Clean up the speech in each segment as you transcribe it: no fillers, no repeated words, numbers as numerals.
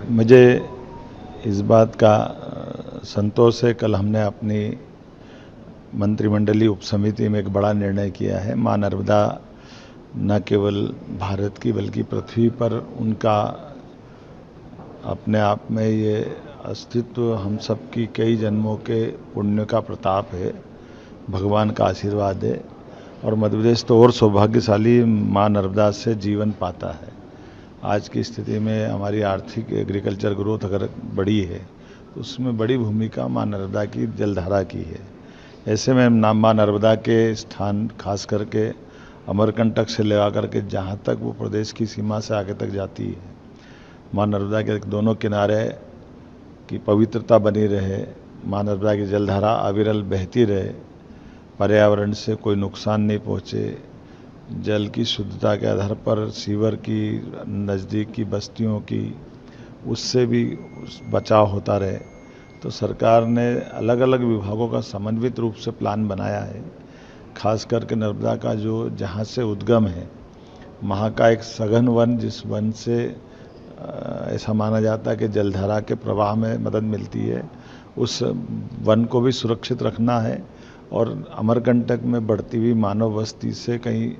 मुझे इस बात का संतोष है, कल हमने अपनी मंत्रिमंडलीय उपसमिति में एक बड़ा निर्णय किया है। माँ नर्मदा न केवल भारत की बल्कि पृथ्वी पर उनका अपने आप में ये अस्तित्व हम सब की कई जन्मों के पुण्य का प्रताप है, भगवान का आशीर्वाद है। और मध्य प्रदेश तो और सौभाग्यशाली माँ नर्मदा से जीवन पाता है। आज की स्थिति में हमारी आर्थिक एग्रीकल्चर ग्रोथ अगर बड़ी है तो उसमें बड़ी भूमिका माँ नर्मदा की जलधारा की है। ऐसे में माँ नर्मदा के स्थान खास करके अमरकंटक से लगा करके जहाँ तक वो प्रदेश की सीमा से आगे तक जाती है, माँ नर्मदा के दोनों किनारे की पवित्रता बनी रहे, माँ नर्मदा की जलधारा अविरल बहती रहे, पर्यावरण से कोई नुकसान नहीं पहुँचे, जल की शुद्धता के आधार पर सीवर की नज़दीक की बस्तियों की उससे भी बचाव होता रहे। तो सरकार ने अलग अलग विभागों का समन्वित रूप से प्लान बनाया है। खास करके नर्मदा का जो जहाँ से उद्गम है, वहाँ का एक सघन वन, जिस वन से ऐसा माना जाता है कि जलधारा के प्रवाह में मदद मिलती है, उस वन को भी सुरक्षित रखना है। और अमरकंटक में बढ़ती हुई मानव बस्ती से कहीं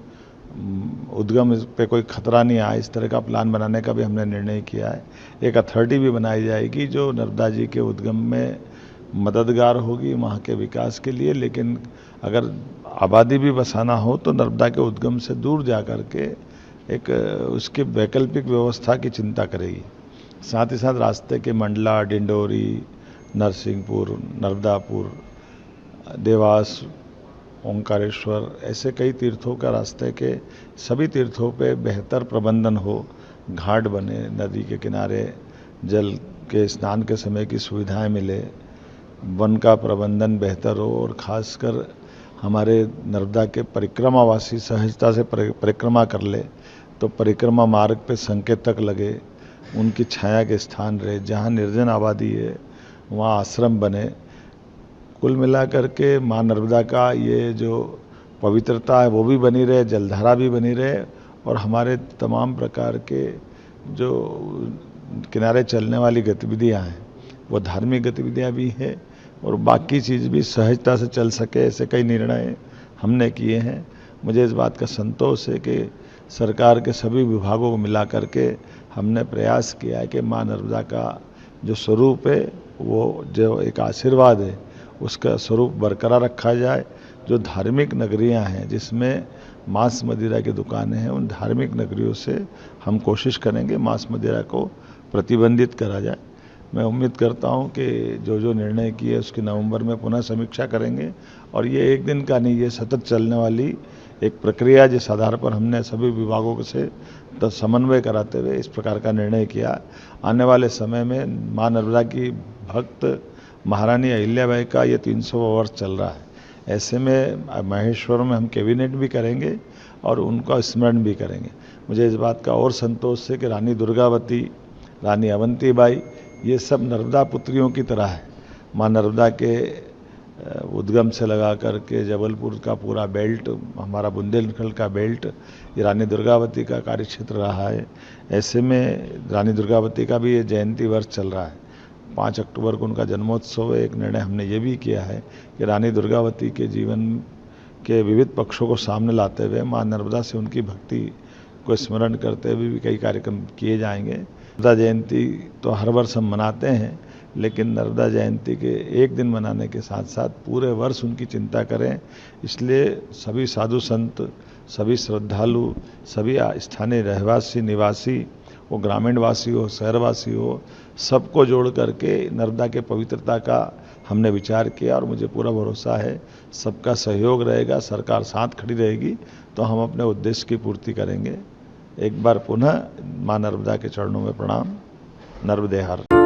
उद्गम पे कोई खतरा नहीं आए, इस तरह का प्लान बनाने का भी हमने निर्णय किया है। एक अथॉरिटी भी बनाई जाएगी जो नर्मदा जी के उद्गम में मददगार होगी वहाँ के विकास के लिए। लेकिन अगर आबादी भी बसाना हो तो नर्मदा के उद्गम से दूर जा कर के एक उसकी वैकल्पिक व्यवस्था की चिंता करेगी। साथ ही साथ रास्ते के मंडला, डिंडोरी, नरसिंहपुर, नर्मदापुर, देवास, ओंकारेश्वर, ऐसे कई तीर्थों का रास्ते के सभी तीर्थों पे बेहतर प्रबंधन हो, घाट बने, नदी के किनारे जल के स्नान के समय की सुविधाएं मिले, वन का प्रबंधन बेहतर हो और ख़ासकर हमारे नर्मदा के परिक्रमावासी सहजता से परिक्रमा कर ले तो परिक्रमा मार्ग पे संकेतक लगे, उनकी छाया के स्थान रहे, जहाँ निर्जन आबादी है वहाँ आश्रम बने। कुल मिलाकर के माँ नर्मदा का ये जो पवित्रता है वो भी बनी रहे, जलधारा भी बनी रहे और हमारे तमाम प्रकार के जो किनारे चलने वाली गतिविधियाँ हैं वो धार्मिक गतिविधियाँ भी हैं और बाकी चीज़ भी सहजता से चल सके, ऐसे कई निर्णय हमने किए हैं। मुझे इस बात का संतोष है कि सरकार के सभी विभागों को मिला करके हमने प्रयास किया है कि माँ नर्मदा का जो स्वरूप है वो जो एक आशीर्वाद है उसका स्वरूप बरकरार रखा जाए। जो धार्मिक नगरियां हैं जिसमें मांस मदिरा की दुकानें हैं, उन धार्मिक नगरियों से हम कोशिश करेंगे मांस मदिरा को प्रतिबंधित करा जाए। मैं उम्मीद करता हूं कि जो निर्णय किए उसकी नवंबर में पुनः समीक्षा करेंगे और ये एक दिन का नहीं, ये सतत चलने वाली एक प्रक्रिया जिस आधार पर हमने सभी विभागों से समन्वय कराते हुए इस प्रकार का निर्णय किया। आने वाले समय में माँ नर्मदा की भक्त महारानी अहिल्याबाई का ये 300 वर्ष चल रहा है। ऐसे में महेश्वर में हम कैबिनेट भी करेंगे और उनका स्मरण भी करेंगे। मुझे इस बात का और संतोष है कि रानी दुर्गावती, रानी अवंतीबाई, ये सब नर्मदा पुत्रियों की तरह है। माँ नर्मदा के उद्गम से लगा करके जबलपुर का पूरा बेल्ट, हमारा बुंदेलखंड का बेल्ट, ये रानी दुर्गावती का कार्यक्षेत्र रहा है। ऐसे में रानी दुर्गावती का भी ये जयंती वर्ष चल रहा है। 5 अक्टूबर को उनका जन्मोत्सव है। एक निर्णय हमने ये भी किया है कि रानी दुर्गावती के जीवन के विविध पक्षों को सामने लाते हुए माँ नर्मदा से उनकी भक्ति को स्मरण करते हुए भी कई कार्यक्रम किए जाएंगे। नर्मदा जयंती तो हर वर्ष हम मनाते हैं, लेकिन नर्मदा जयंती के एक दिन मनाने के साथ साथ पूरे वर्ष उनकी चिंता करें। इसलिए सभी साधु संत, सभी श्रद्धालु, सभी स्थानीय रहवासी निवासी, वो ग्रामीणवासी हो, शहरवासी हो, सबको जोड़ करके नर्मदा के पवित्रता का हमने विचार किया और मुझे पूरा भरोसा है सबका सहयोग रहेगा, सरकार साथ खड़ी रहेगी तो हम अपने उद्देश्य की पूर्ति करेंगे। एक बार पुनः माँ नर्मदा के चरणों में प्रणाम। नर्मदे हर।